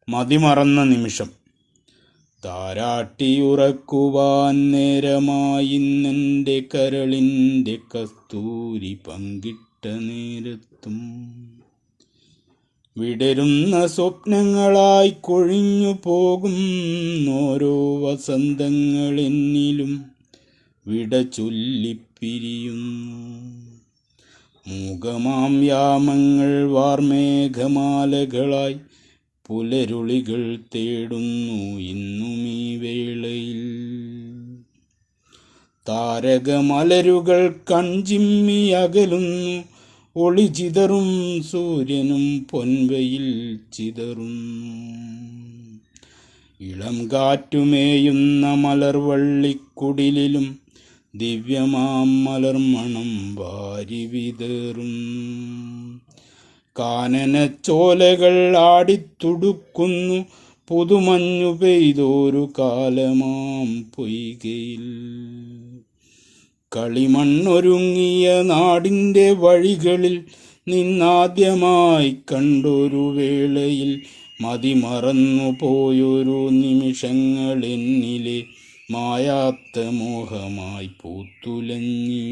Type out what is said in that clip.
മതിമറന്ന നിമിഷം. താരാട്ടിയുറക്കുവാൻ നേരമായിന്നെൻ്റെ കരളിൻ്റെ കസ്തൂരി പങ്കിട്ട നേരത്തും വിടരുന്ന സ്വപ്നങ്ങളായി കൊഴിഞ്ഞു പോകും ഓരോ വസന്തങ്ങളെന്നിലും വിട ചൊല്ലിപ്പിരിയുന്നു. മൂകമാം യാമങ്ങൾ വാർമേഘമാലകളായി പുലരുളികൾ തേടുന്നു ഇന്നും ഈ വേളയിൽ. താരകമലരുകൾ കൺചിമ്മി അകലുന്നു, ഒളി ചിതറും സൂര്യനും പൊൻവയിൽ ചിതറുന്നു. ഇളം കാറ്റുമേയുന്ന മലർവള്ളിക്കുടിലും ദിവ്യമാം മലർമണം വാരി വിതറുന്നു. കാനനച്ചോലകൾ ആടിത്തുടുക്കുന്നു, പുതുമഞ്ഞു പെയ്തൊരു കാലമാം പൊയ്കയിൽ. കളിമണ്ണൊരുങ്ങിയ നാടിൻ്റെ വഴികളിൽ നിന്നാദ്യമായി കണ്ടൊരു വേളയിൽ മതിമറന്നു പോയൊരു നിമിഷങ്ങൾ എന്നിലെ മായാത്ത മോഹമായി പൂത്തുലഞ്ഞി.